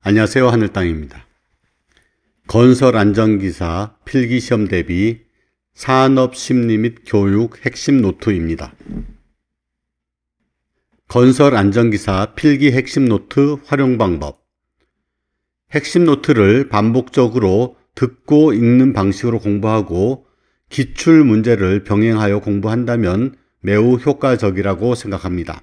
안녕하세요. 하늘땅입니다. 건설안전기사 필기시험 대비 산업심리 및 교육 핵심 노트입니다. 건설안전기사 필기 핵심 노트 활용 방법. 핵심 노트를 반복적으로 듣고 읽는 방식으로 공부하고 기출 문제를 병행하여 공부한다면 매우 효과적이라고 생각합니다.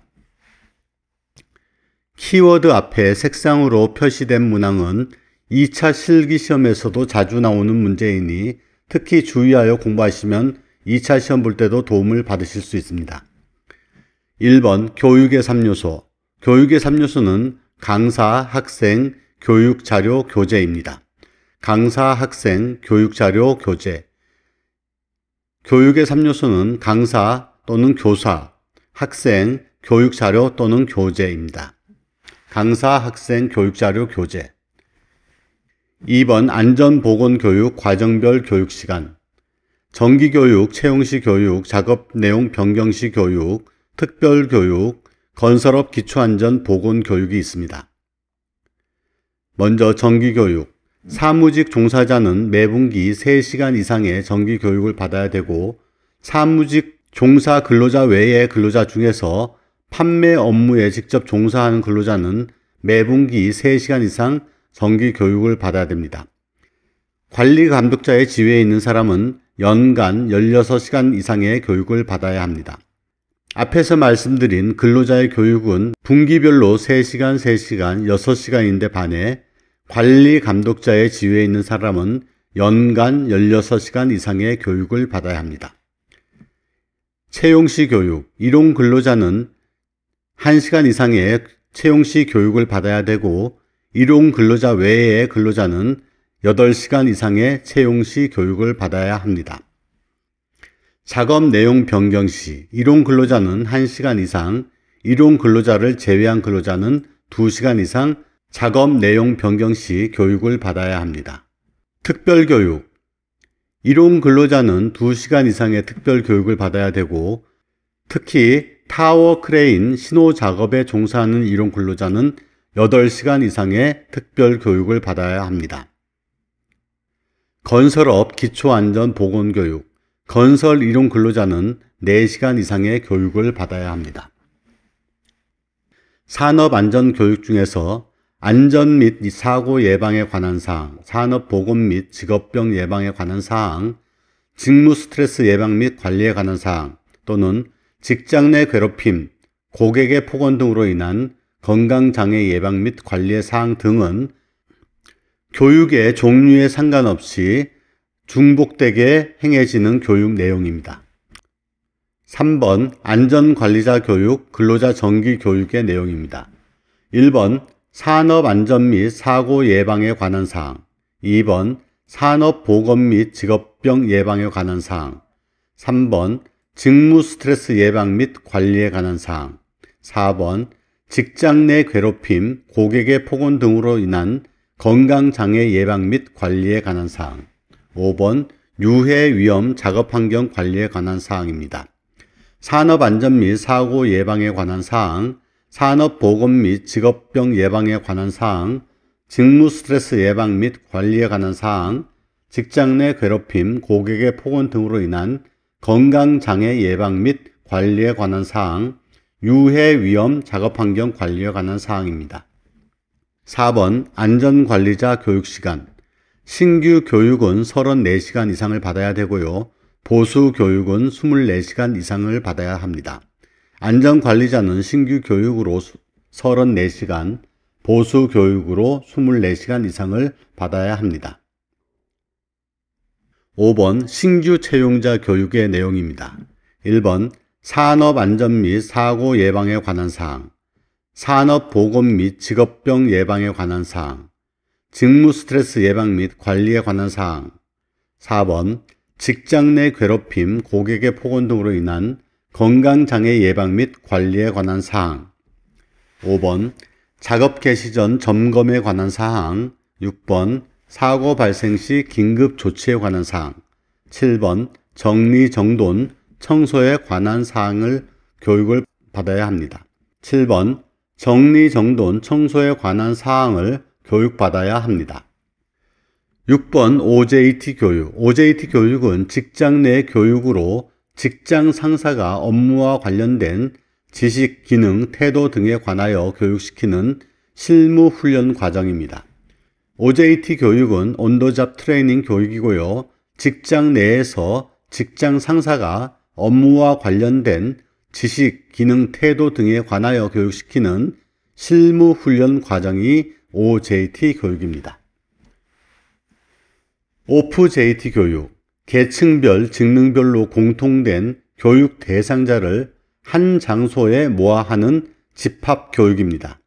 키워드 앞에 색상으로 표시된 문항은 2차 실기시험에서도 자주 나오는 문제이니 특히 주의하여 공부하시면 2차 시험 볼 때도 도움을 받으실 수 있습니다. 1번 교육의 3요소. 교육의 3요소는 강사, 학생, 교육자료, 교재입니다. 강사, 학생, 교육자료, 교재. 교육의 3요소는 강사 또는 교사, 학생, 교육자료 또는 교재입니다. 강사, 학생, 교육자료, 교재. 2번 안전보건교육 과정별 교육시간. 정기교육, 채용시 교육, 작업내용 변경시 교육, 특별교육, 건설업 기초안전보건교육이 있습니다. 먼저 정기교육. 사무직 종사자는 매분기 3시간 이상의 정기교육을 받아야 되고 사무직 종사 근로자 외의 근로자 중에서 판매 업무에 직접 종사하는 근로자는 매분기 3시간 이상 정기 교육을 받아야 됩니다. 관리 감독자의 지위에 있는 사람은 연간 16시간 이상의 교육을 받아야 합니다. 앞에서 말씀드린 근로자의 교육은 분기별로 3시간, 3시간, 6시간인데 반해 관리 감독자의 지위에 있는 사람은 연간 16시간 이상의 교육을 받아야 합니다. 채용시 교육. 일용 근로자는 1시간 이상의 채용시 교육을 받아야 되고 일용 근로자 외의 근로자는 8시간 이상의 채용시 교육을 받아야 합니다. 작업 내용 변경 시 일용 근로자는 1시간 이상, 일용 근로자를 제외한 근로자는 2시간 이상 작업 내용 변경 시 교육을 받아야 합니다. 특별교육. 일용 근로자는 2시간 이상의 특별교육을 받아야 되고 특히 타워 크레인 신호 작업에 종사하는 일용 근로자는 8시간 이상의 특별 교육을 받아야 합니다. 건설업 기초안전보건교육. 건설 일용 근로자는 4시간 이상의 교육을 받아야 합니다. 산업안전교육 중에서 안전 및 사고 예방에 관한 사항, 산업보건 및 직업병 예방에 관한 사항, 직무 스트레스 예방 및 관리에 관한 사항 또는 직장 내 괴롭힘, 고객의 폭언 등으로 인한 건강장애 예방 및 관리의 사항 등은 교육의 종류에 상관없이 중복되게 행해지는 교육 내용입니다. 3번 안전관리자 교육, 근로자 정기 교육의 내용입니다. 1번 산업안전 및 사고 예방에 관한 사항. 2번 산업보건 및 직업병 예방에 관한 사항. 3번 직무 스트레스 예방 및 관리에 관한 사항. 4번 직장 내 괴롭힘, 고객의 폭언 등으로 인한 건강장애 예방 및 관리에 관한 사항. 5번 유해 위험 작업환경 관리에 관한 사항입니다. 산업안전 및 사고 예방에 관한 사항, 산업보건 및 직업병 예방에 관한 사항, 직무 스트레스 예방 및 관리에 관한 사항, 직장 내 괴롭힘, 고객의 폭언 등으로 인한 건강장애 예방 및 관리에 관한 사항, 유해 위험 작업환경 관리에 관한 사항입니다. 4번 안전관리자 교육시간. 신규 교육은 34시간 이상을 받아야 되고요. 보수 교육은 24시간 이상을 받아야 합니다. 안전관리자는 신규 교육으로 34시간, 보수 교육으로 24시간 이상을 받아야 합니다. 5번 신규 채용자 교육의 내용입니다. 1번 산업안전 및 사고 예방에 관한 사항, 산업보건 및 직업병 예방에 관한 사항, 직무 스트레스 예방 및 관리에 관한 사항. 4번 직장 내 괴롭힘, 고객의 폭언 등으로 인한 건강장애 예방 및 관리에 관한 사항. 5번 작업 개시 전 점검에 관한 사항. 6번 사고 발생 시 긴급 조치에 관한 사항. 7번 정리정돈, 청소에 관한 사항을 교육을 받아야 합니다. 7번 정리정돈, 청소에 관한 사항을 교육받아야 합니다. 6번 OJT 교육. OJT 교육은 직장 내 교육으로 직장 상사가 업무와 관련된 지식, 기능, 태도 등에 관하여 교육시키는 실무 훈련 과정입니다. OJT 교육은 온더잡 트레이닝 교육이고요. 직장 내에서 직장 상사가 업무와 관련된 지식, 기능, 태도 등에 관하여 교육시키는 실무 훈련 과정이 OJT 교육입니다. OFJT 교육. 계층별, 직능별로 공통된 교육 대상자를 한 장소에 모아하는 집합교육입니다.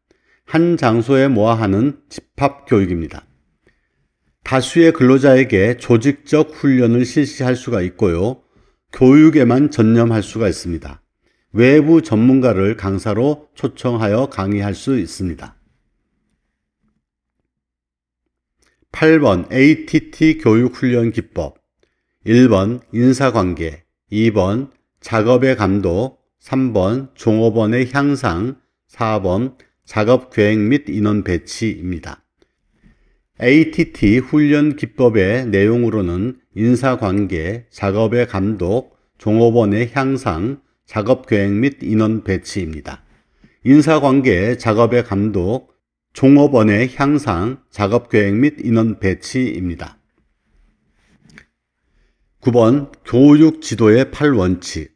한 장소에 모아하는 집합교육입니다. 다수의 근로자에게 조직적 훈련을 실시할 수가 있고요. 교육에만 전념할 수가 있습니다. 외부 전문가를 강사로 초청하여 강의할 수 있습니다. 8번 ATT 교육훈련 기법. 1번 인사관계, 2번 작업의 감독, 3번 종업원의 향상, 4번 작업계획 및 인원 배치입니다. ATT 훈련 기법의 내용으로는 인사관계, 작업의 감독, 종업원의 향상, 작업계획 및 인원 배치입니다. 인사관계, 작업의 감독, 종업원의 향상, 작업계획 및 인원 배치입니다. 9번 교육 지도의 8원칙.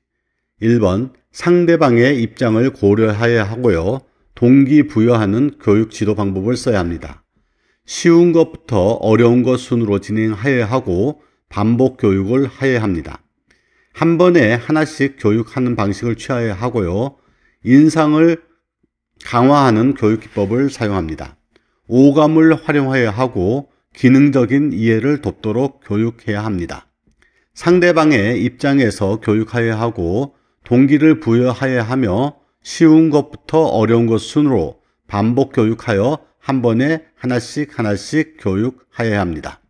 1번 상대방의 입장을 고려해야 하고요. 동기부여하는 교육 지도 방법을 써야 합니다. 쉬운 것부터 어려운 것 순으로 진행해야 하고 반복 교육을 해야 합니다. 한 번에 하나씩 교육하는 방식을 취해야 하고요. 인상을 강화하는 교육 기법을 사용합니다. 오감을 활용해야 하고 기능적인 이해를 돕도록 교육해야 합니다. 상대방의 입장에서 교육해야 하고 동기를 부여해야 하며 쉬운 것부터 어려운 것 순으로 반복 교육하여 한 번에 하나씩 교육해야 합니다.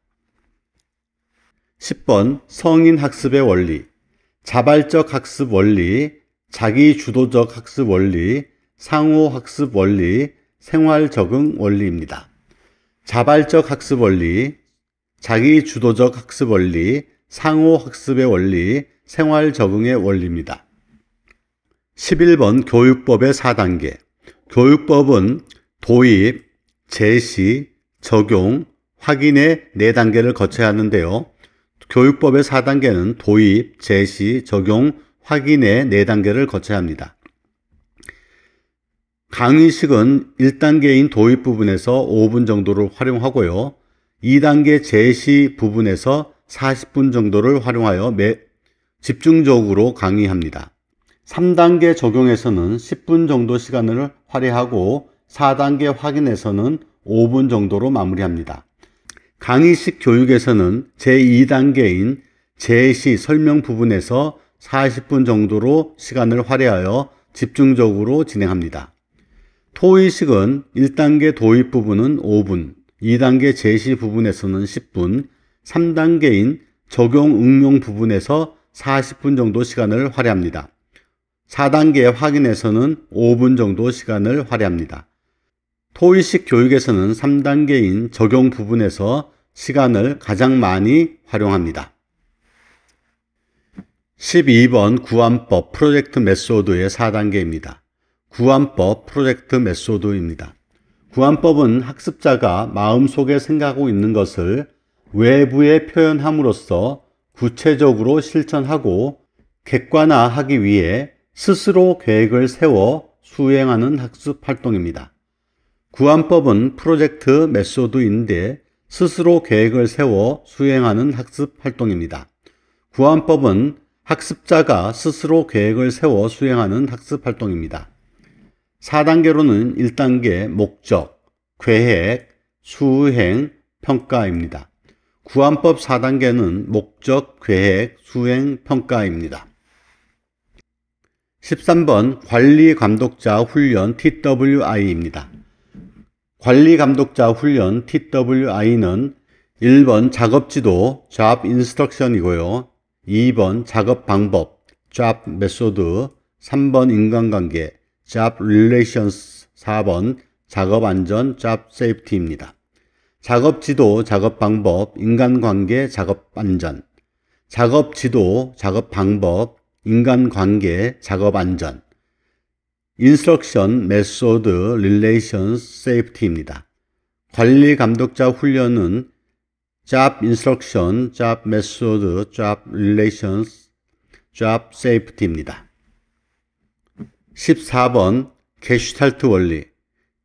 10번 성인 학습의 원리. 자발적 학습 원리, 자기주도적 학습 원리, 상호 학습 원리, 생활 적응 원리입니다. 자발적 학습 원리, 자기주도적 학습 원리, 상호 학습의 원리, 생활 적응의 원리입니다. 11번 교육법의 4단계. 교육법은 도입, 제시, 적용, 확인의 4단계를 거쳐야 하는데요. 교육법의 4단계는 도입, 제시, 적용, 확인의 4단계를 거쳐야 합니다. 강의식은 1단계인 도입 부분에서 5분 정도를 활용하고요. 2단계 제시 부분에서 40분 정도를 활용하여 집중적으로 강의합니다. 3단계 적용에서는 10분 정도 시간을 할애하고 4단계 확인에서는 5분 정도로 마무리합니다. 강의식 교육에서는 제2단계인 제시 설명 부분에서 40분 정도로 시간을 할애하여 집중적으로 진행합니다. 토의식은 1단계 도입 부분은 5분, 2단계 제시 부분에서는 10분, 3단계인 적용 응용 부분에서 40분 정도 시간을 할애합니다. 4단계 확인에서는 5분 정도 시간을 할애합니다. 토의식 교육에서는 3단계인 적용 부분에서 시간을 가장 많이 활용합니다. 12번 구안법 프로젝트 메소드의 4단계입니다. 구안법 프로젝트 메소드입니다. 구안법은 학습자가 마음속에 생각하고 있는 것을 외부에 표현함으로써 구체적으로 실천하고 객관화하기 위해 스스로 계획을 세워 수행하는 학습 활동입니다. 구안법은 프로젝트 메소드인데 스스로 계획을 세워 수행하는 학습 활동입니다. 구안법은 학습자가 스스로 계획을 세워 수행하는 학습 활동입니다. 4단계로는 1단계 목적, 계획, 수행, 평가입니다. 구안법 4단계는 목적, 계획, 수행, 평가입니다. 13번 관리감독자 훈련 TWI입니다. 관리감독자 훈련 TWI는 1번 작업지도 Job Instruction이고요. 2번 작업 방법 Job Method, 3번 인간관계 Job Relations, 4번 작업 안전 Job Safety입니다. 작업지도, 작업방법, 인간관계, 작업안전. 작업지도, 작업방법, 인간관계, 작업안전. Instruction, Method, Relations, Safety입니다. 관리감독자 훈련은 Job Instruction, Job Method, Job Relations, Job Safety입니다. 14번 게슈탈트 원리.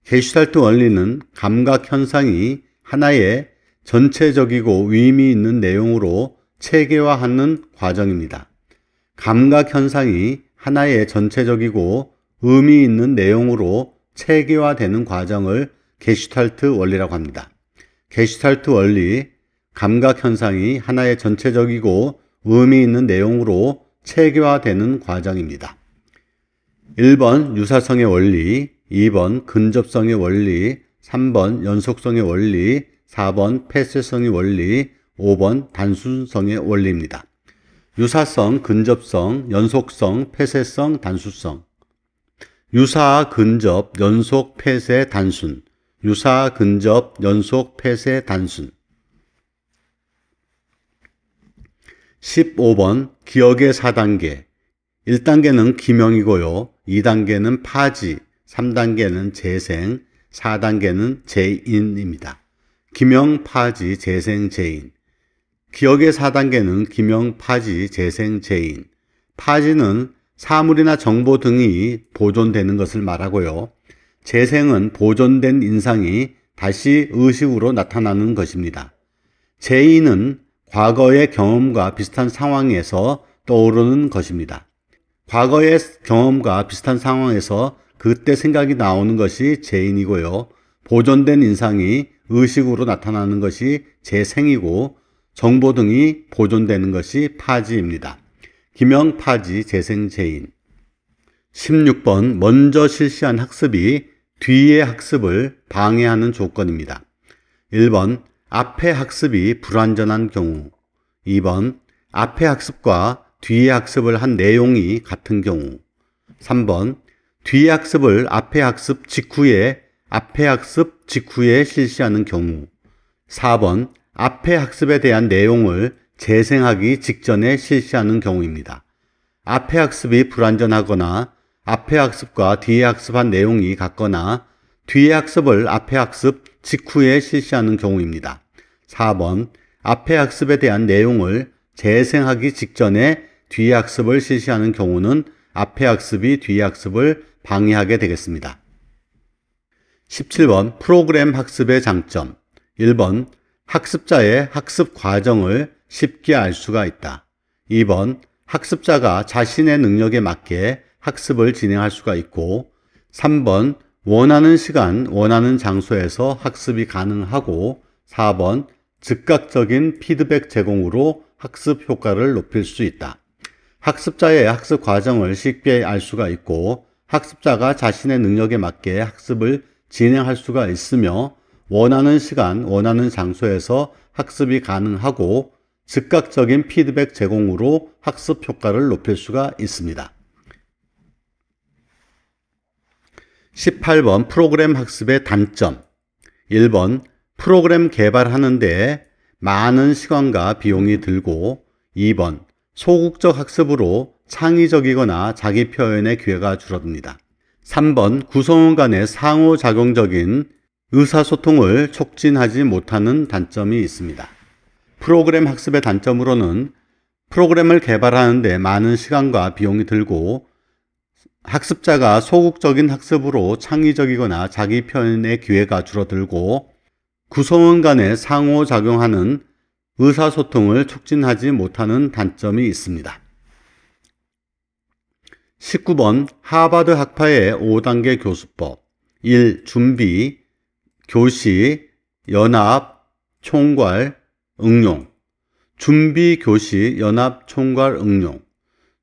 게슈탈트 원리는 감각 현상이 하나의 전체적이고 의미 있는 내용으로 체계화하는 과정입니다. 감각 현상이 하나의 전체적이고 의미 있는 내용으로 체계화되는 과정을 게슈탈트 원리라고 합니다. 게슈탈트 원리, 감각 현상이 하나의 전체적이고 의미 있는 내용으로 체계화되는 과정입니다. 1번 유사성의 원리, 2번 근접성의 원리, 3번 연속성의 원리, 4번 폐쇄성의 원리, 5번 단순성의 원리입니다. 유사성, 근접성, 연속성, 폐쇄성, 단순성. 유사, 근접, 연속, 폐쇄, 단순. 유사, 근접, 연속, 폐쇄, 단순. 15번 기억의 4단계. 1단계는 기명이고요. 2단계는 파지, 3단계는 재생, 4단계는 재인입니다. 기명, 파지, 재생, 재인. 기억의 4단계는 기명, 파지, 재생, 재인. 파지는 사물이나 정보 등이 보존되는 것을 말하고요. 재생은 보존된 인상이 다시 의식으로 나타나는 것입니다. 재인은 과거의 경험과 비슷한 상황에서 떠오르는 것입니다. 과거의 경험과 비슷한 상황에서 그때 생각이 나오는 것이 재인이고요. 보존된 인상이 의식으로 나타나는 것이 재생이고 정보 등이 보존되는 것이 파지입니다. 기명, 파지, 재생, 재인. 16번 먼저 실시한 학습이 뒤의 학습을 방해하는 조건입니다. 1번 앞의 학습이 불완전한 경우. 2번 앞의 학습과 뒤의 학습을 한 내용이 같은 경우. 3번 뒤의 학습을 앞의 학습 직후에 실시하는 경우. 4번 앞의 학습에 대한 내용을 재생하기 직전에 실시하는 경우입니다. 앞의 학습이 불완전하거나 앞의 학습과 뒤의 학습한 내용이 같거나 뒤의 학습을 앞의 학습 직후에 실시하는 경우입니다. 4번 앞의 학습에 대한 내용을 재생하기 직전에 뒤의 학습을 실시하는 경우는 앞의 학습이 뒤의 학습을 방해하게 되겠습니다. 17번 프로그램 학습의 장점. 1번 학습자의 학습 과정을 쉽게 알 수가 있다. 2번 학습자가 자신의 능력에 맞게 학습을 진행할 수가 있고, 3번 원하는 시간, 원하는 장소에서 학습이 가능하고, 4번 즉각적인 피드백 제공으로 학습 효과를 높일 수 있다. 학습자의 학습 과정을 쉽게 알 수가 있고, 학습자가 자신의 능력에 맞게 학습을 진행할 수가 있으며, 원하는 시간, 원하는 장소에서 학습이 가능하고, 즉각적인 피드백 제공으로 학습 효과를 높일 수가 있습니다. 18번 프로그램 학습의 단점. 1번 프로그램 개발하는 데 많은 시간과 비용이 들고, 2번 소극적 학습으로 창의적이거나 자기 표현의 기회가 줄어듭니다. 3번 구성원 간의 상호작용적인 의사소통을 촉진하지 못하는 단점이 있습니다. 프로그램 학습의 단점으로는 프로그램을 개발하는 데 많은 시간과 비용이 들고, 학습자가 소극적인 학습으로 창의적이거나 자기 표현의 기회가 줄어들고, 구성원 간의 상호작용하는 의사소통을 촉진하지 못하는 단점이 있습니다. 19번 하버드 학파의 5단계 교수법. 1. 준비, 교시, 연합, 총괄, 응용. 준비, 교시, 연합, 총괄, 응용.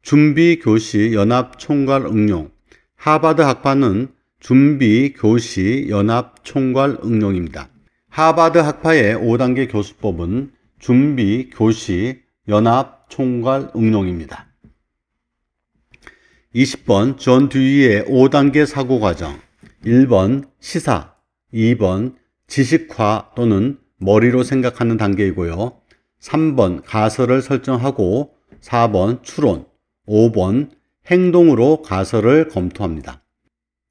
준비, 교시, 연합, 총괄, 응용. 하버드 학파는 준비, 교시, 연합, 총괄, 응용입니다. 하버드 학파의 5단계 교수법은 준비, 교시, 연합, 총괄, 응용입니다. 20번 존 듀이의 5단계 사고과정. 1번 시사, 2번 지식화 또는 머리로 생각하는 단계이고요. 3번 가설을 설정하고 4번 추론, 5번 행동으로 가설을 검토합니다.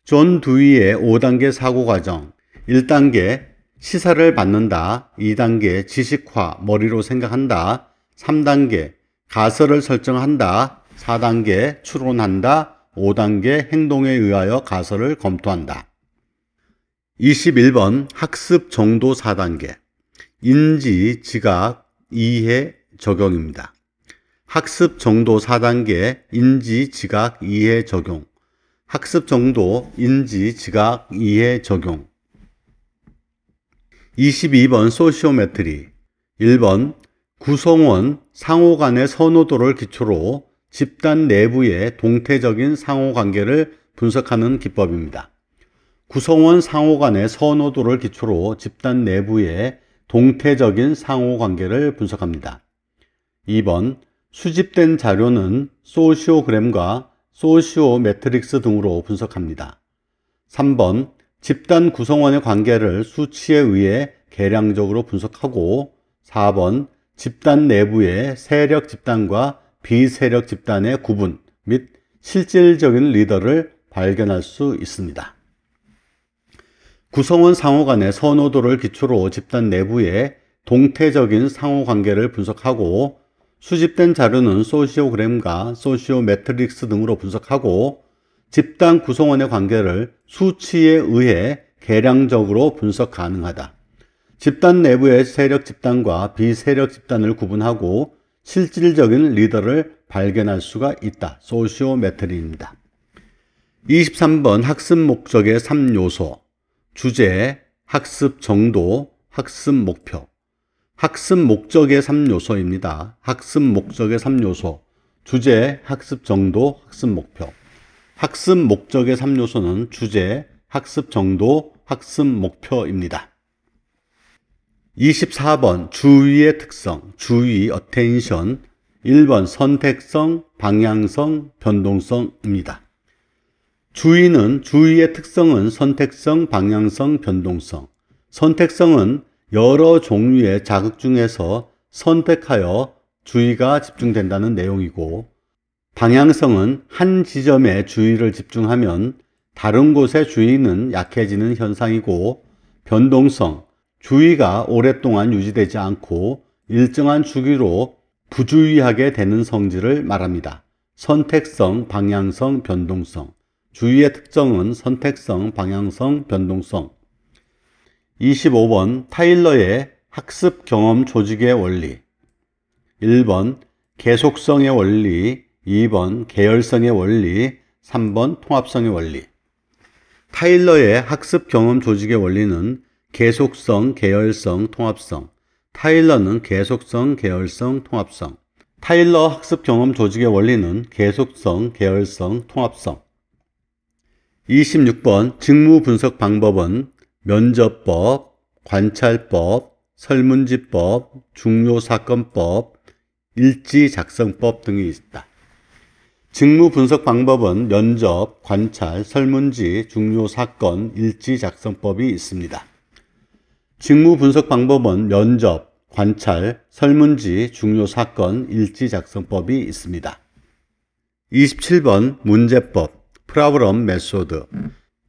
존 두이의 5단계 사고과정. 1단계 시사를 받는다. 2단계 지식화, 머리로 생각한다. 3단계 가설을 설정한다. 4단계 추론한다. 5단계 행동에 의하여 가설을 검토한다. 21번 학습 정도 4단계. 인지, 지각, 이해, 적용입니다. 학습 정도 4단계 인지, 지각, 이해, 적용. 학습 정도 인지, 지각, 이해, 적용. 22번 소시오메트리. 1번 구성원 상호 간의 선호도를 기초로 집단 내부의 동태적인 상호관계를 분석하는 기법입니다. 구성원 상호 간의 선호도를 기초로 집단 내부의 동태적인 상호관계를 분석합니다. 2번 수집된 자료는 소시오그램과 소시오매트릭스 등으로 분석합니다. 3번 집단 구성원의 관계를 수치에 의해 계량적으로 분석하고 4번 집단 내부의 세력 집단과 비세력 집단의 구분 및 실질적인 리더를 발견할 수 있습니다. 구성원 상호 간의 선호도를 기초로 집단 내부의 동태적인 상호관계를 분석하고 수집된 자료는 소시오그램과 소시오매트릭스 등으로 분석하고 집단 구성원의 관계를 수치에 의해 계량적으로 분석 가능하다. 집단 내부의 세력 집단과 비세력 집단을 구분하고 실질적인 리더를 발견할 수가 있다. 소시오매트리입니다. 23번 학습 목적의 3요소. 주제, 학습 정도, 학습 목표. 학습 목적의 3요소입니다. 학습 목적의 3요소. 주제, 학습 정도, 학습 목표. 학습 목적의 3요소는 주제, 학습 정도, 학습 목표입니다. 24번 주의의 특성, 주의, attention. 1번 선택성, 방향성, 변동성입니다. 주의의 특성은 선택성, 방향성, 변동성. 선택성은 여러 종류의 자극 중에서 선택하여 주의가 집중된다는 내용이고, 방향성은 한 지점에 주의를 집중하면 다른 곳의 주의는 약해지는 현상이고, 변동성, 주의가 오랫동안 유지되지 않고 일정한 주기로 부주의하게 되는 성질을 말합니다. 선택성, 방향성, 변동성. 주의의 특성은 선택성, 방향성, 변동성. 25번 타일러의 학습 경험 조직의 원리. 1번 계속성의 원리, 2번 계열성의 원리, 3번 통합성의 원리. 타일러의 학습 경험 조직의 원리는 계속성, 계열성, 통합성. 타일러는 계속성, 계열성, 통합성. 타일러 학습 경험 조직의 원리는 계속성, 계열성, 통합성. 26번 직무 분석 방법은 면접법, 관찰법, 설문지법, 중요사건법, 일지작성법 등이 있다. 직무 분석 방법은 면접, 관찰, 설문지, 중요사건, 일지작성법이 있습니다. 직무 분석 방법은 면접, 관찰, 설문지, 중요사건, 일지작성법이 있습니다. 27번 문제법, 프로블럼 메소드.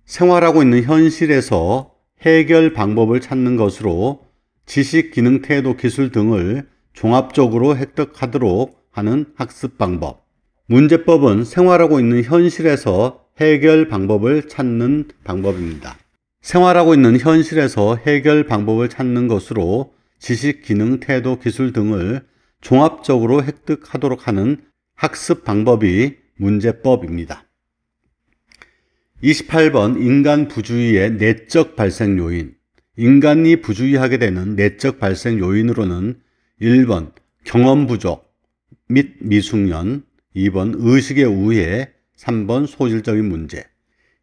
생활하고 있는 현실에서 해결 방법을 찾는 것으로 지식, 기능, 태도, 기술 등을 종합적으로 획득하도록 하는 학습 방법. 문제법은 생활하고 있는 현실에서 해결 방법을 찾는 방법입니다. 생활하고 있는 현실에서 해결 방법을 찾는 것으로 지식, 기능, 태도, 기술 등을 종합적으로 획득하도록 하는 학습 방법이 문제법입니다. 28번 인간 부주의의 내적 발생 요인. 인간이 부주의하게 되는 내적 발생 요인으로는 1번 경험 부족 및 미숙련, 2번 의식의 우회, 3번 소질적인 문제.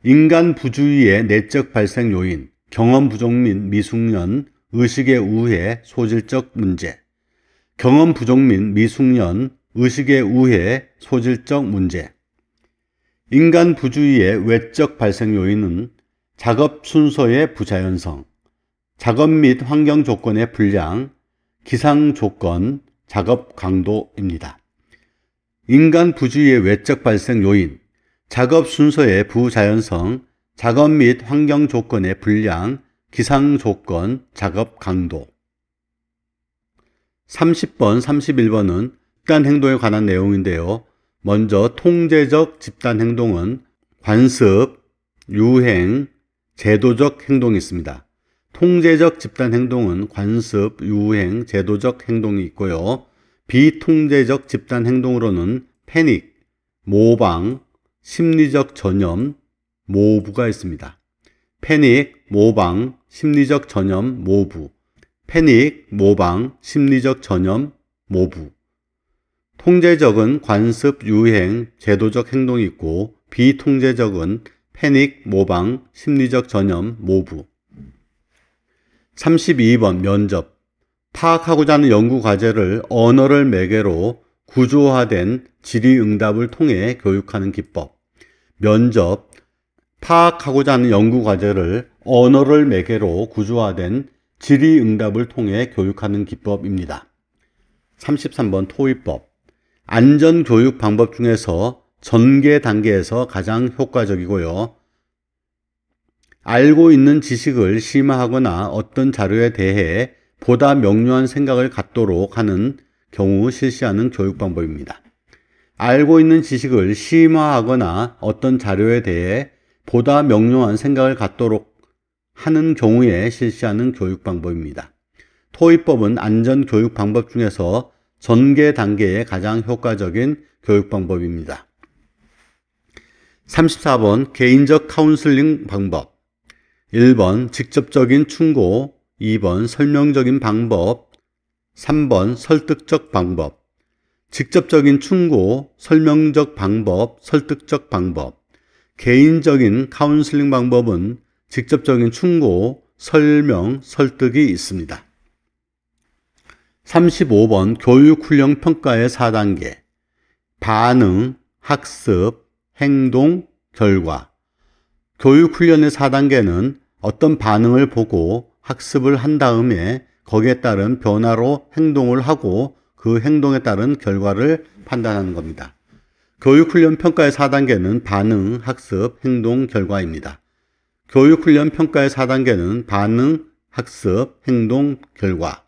인간 부주의의 내적 발생 요인, 경험 부족 및 미숙련, 의식의 우회, 소질적 문제. 경험 부족 및 미숙련, 의식의 우회, 소질적 문제. 인간 부주의의 외적 발생 요인은 작업 순서의 부자연성, 작업 및 환경 조건의 불량, 기상 조건, 작업 강도입니다. 인간 부주의의 외적 발생 요인, 작업 순서의 부자연성, 작업 및 환경 조건의 불량, 기상 조건, 작업 강도. 30번, 31번은 집단 행동에 관한 내용인데요. 먼저 통제적 집단 행동은 관습, 유행, 제도적 행동이 있습니다. 통제적 집단 행동은 관습, 유행, 제도적 행동이 있고요. 비통제적 집단 행동으로는 패닉, 모방, 심리적 전염, 모부가 있습니다. 패닉, 모방, 심리적 전염, 모부. 패닉, 모방, 심리적 전염, 모부. 통제적은 관습, 유행, 제도적 행동이 있고 비통제적은 패닉, 모방, 심리적 전염, 모부. 32번 면접. 파악하고자 하는 연구과제를 언어를 매개로 구조화된 질의응답을 통해 교육하는 기법. 면접. 파악하고자 하는 연구과제를 언어를 매개로 구조화된 질의응답을 통해 교육하는 기법입니다. 33번 토의법. 안전교육 방법 중에서 전개 단계에서 가장 효과적이고요. 알고 있는 지식을 심화하거나 어떤 자료에 대해 보다 명료한 생각을 갖도록 하는 경우 실시하는 교육 방법입니다. 알고 있는 지식을 심화하거나 어떤 자료에 대해 보다 명료한 생각을 갖도록 하는 경우에 실시하는 교육 방법입니다. 토의법은 안전교육 방법 중에서 전개 단계에 가장 효과적인 교육 방법입니다. 34번 개인적 카운슬링 방법. 1번 직접적인 충고, 2번 설명적인 방법, 3번 설득적 방법. 직접적인 충고, 설명적 방법, 설득적 방법. 개인적인 카운슬링 방법은 직접적인 충고, 설명, 설득이 있습니다. 35번 교육훈련 평가의 4단계. 반응, 학습, 행동, 결과. 교육훈련의 4단계는 어떤 반응을 보고 학습을 한 다음에 거기에 따른 변화로 행동을 하고 그 행동에 따른 결과를 판단하는 겁니다. 교육훈련 평가의 4단계는 반응, 학습, 행동, 결과입니다. 교육훈련 평가의 4단계는 반응, 학습, 행동, 결과.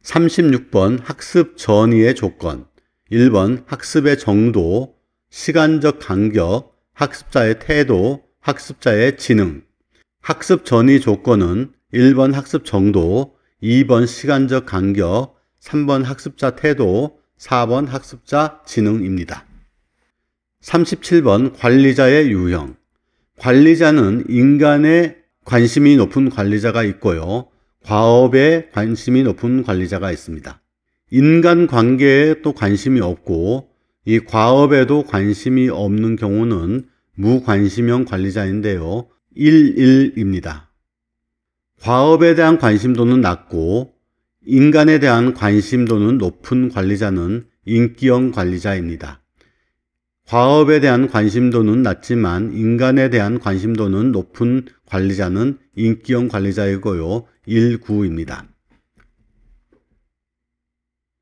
36번 학습 전이의 조건. 1번 학습의 정도, 시간적 간격, 학습자의 태도, 학습자의 지능. 학습 전이 조건은 1번 학습 정도, 2번 시간적 간격, 3번 학습자 태도, 4번 학습자 지능입니다. 37번 관리자의 유형. 관리자는 인간에 관심이 높은 관리자가 있고요. 과업에 관심이 높은 관리자가 있습니다. 인간관계에 또 관심이 없고 이 과업에도 관심이 없는 경우는 무관심형 관리자인데요. 1입니다. 과업에 대한 관심도는 낮고 인간에 대한 관심도는 높은 관리자는 인기형 관리자입니다. 과업에 대한 관심도는 낮지만 인간에 대한 관심도는 높은 관리자는 인기형 관리자이고요. 1구입니다.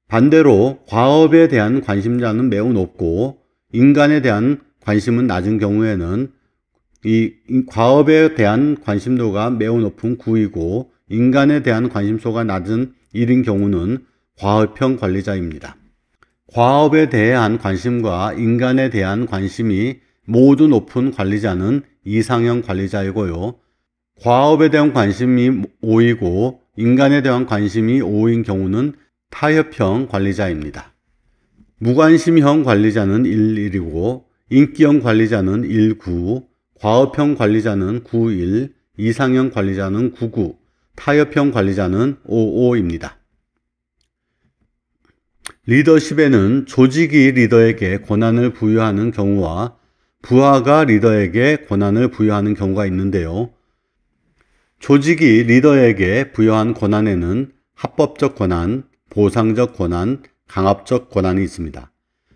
반대로 과업에 대한 관심자는 매우 높고 인간에 대한 관심은 낮은 경우에는 이 과업에 대한 관심도가 매우 높은 9이고 인간에 대한 관심도가 낮은 1인 경우는 과업형 관리자입니다. 과업에 대한 관심과 인간에 대한 관심이 모두 높은 관리자는 이상형 관리자이고요. 과업에 대한 관심이 5이고 인간에 대한 관심이 5인 경우는 타협형 관리자입니다. 무관심형 관리자는 1이고 인기형 관리자는 1,9, 과업형 관리자는 9,1, 이상형 관리자는 9,9, 타협형 관리자는 5,5입니다. 리더십에는 조직이 리더에게 권한을 부여하는 경우와 부하가 리더에게 권한을 부여하는 경우가 있는데요. 조직이 리더에게 부여한 권한에는 합법적 권한, 보상적 권한, 강압적 권한이 있습니다.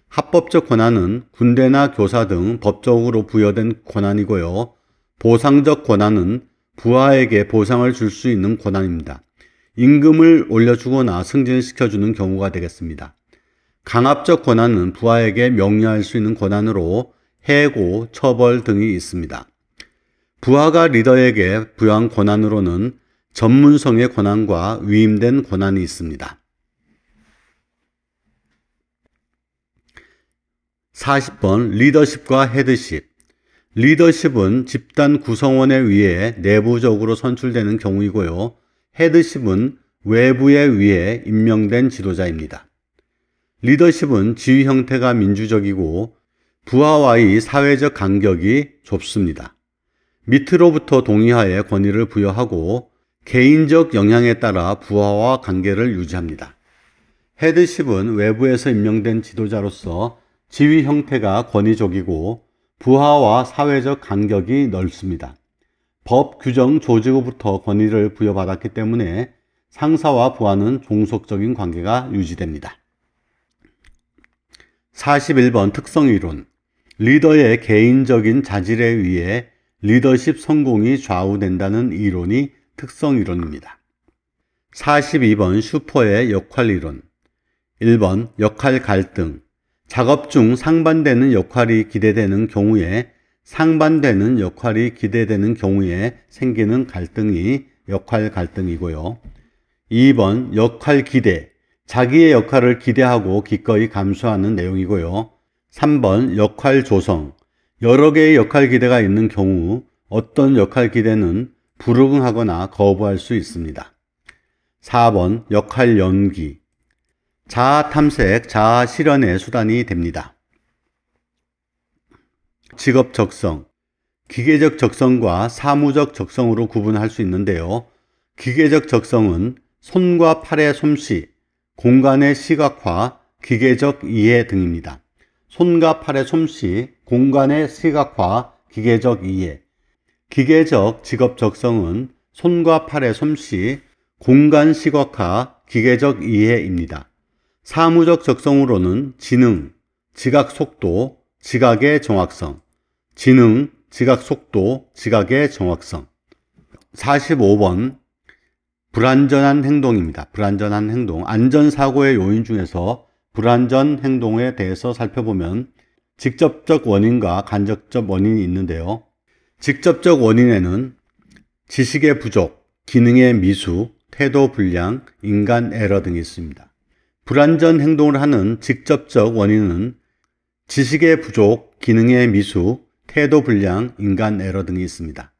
합법적 권한은 군대나 교사 등 법적으로 부여된 권한이고요. 보상적 권한은 부하에게 보상을 줄 수 있는 권한입니다. 임금을 올려주거나 승진시켜주는 경우가 되겠습니다. 강압적 권한은 부하에게 명령할 수 있는 권한으로 해고, 처벌 등이 있습니다. 부하가 리더에게 부여한 권한으로는 전문성의 권한과 위임된 권한이 있습니다. 40번 리더십과 헤드십. 리더십은 집단 구성원에 의해 내부적으로 선출되는 경우이고요. 헤드십은 외부에 의해 임명된 지도자입니다. 리더십은 지위 형태가 민주적이고 부하와의 사회적 간격이 좁습니다. 밑으로부터 동의하에 권위를 부여하고 개인적 영향에 따라 부하와 관계를 유지합니다. 헤드십은 외부에서 임명된 지도자로서 지위 형태가 권위적이고 부하와 사회적 간격이 넓습니다. 법, 규정, 조직으로부터 권위를 부여받았기 때문에 상사와 부하는 종속적인 관계가 유지됩니다. 41번 특성이론. 리더의 개인적인 자질에 의해 리더십 성공이 좌우된다는 이론이 특성이론입니다. 42번 슈퍼의 역할이론. 1번 역할 갈등. 작업 중 상반되는 역할이 기대되는 경우에 상반되는 역할이 기대되는 경우에 생기는 갈등이 역할 갈등이고요. 2번 역할 기대. 자기의 역할을 기대하고 기꺼이 감수하는 내용이고요. 3번 역할 조성. 여러 개의 역할 기대가 있는 경우 어떤 역할 기대는 불응하거나 거부할 수 있습니다. 4번 역할 연기. 자아 탐색, 자아 실현의 수단이 됩니다. 직업 적성. 기계적 적성과 사무적 적성으로 구분할 수 있는데요. 기계적 적성은 손과 팔의 솜씨, 공간의 시각화, 기계적 이해 등입니다. 손과 팔의 솜씨, 공간의 시각화, 기계적 이해. 기계적 직업 적성은 손과 팔의 솜씨, 공간 시각화, 기계적 이해입니다. 사무적 적성으로는 지능, 지각 속도, 지각의 정확성. 지능, 지각 속도, 지각의 정확성. 45번 불안전한 행동입니다. 불안전한 행동. 안전사고의 요인 중에서 불안전 행동에 대해서 살펴보면 직접적 원인과 간접적 원인이 있는데요. 직접적 원인에는 지식의 부족, 기능의 미수, 태도 불량, 인간 에러 등이 있습니다. 불안전 행동을 하는 직접적 원인은 지식의 부족, 기능의 미수, 태도 불량, 인간 에러 등이 있습니다.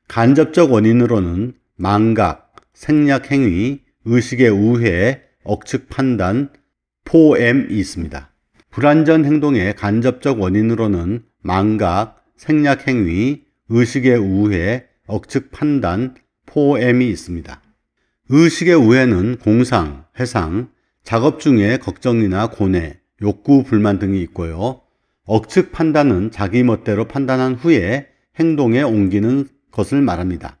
간접적 원인으로는 망각, 생략 행위, 의식의 우회, 억측 판단, 포엠이 있습니다. 불안전 행동의 간접적 원인으로는 망각, 생략 행위, 의식의 우회, 억측 판단, 포엠이 있습니다. 의식의 우회는 공상, 회상, 작업 중에 걱정이나 고뇌, 욕구, 불만 등이 있고요. 억측 판단은 자기 멋대로 판단한 후에 행동에 옮기는 것을 말합니다.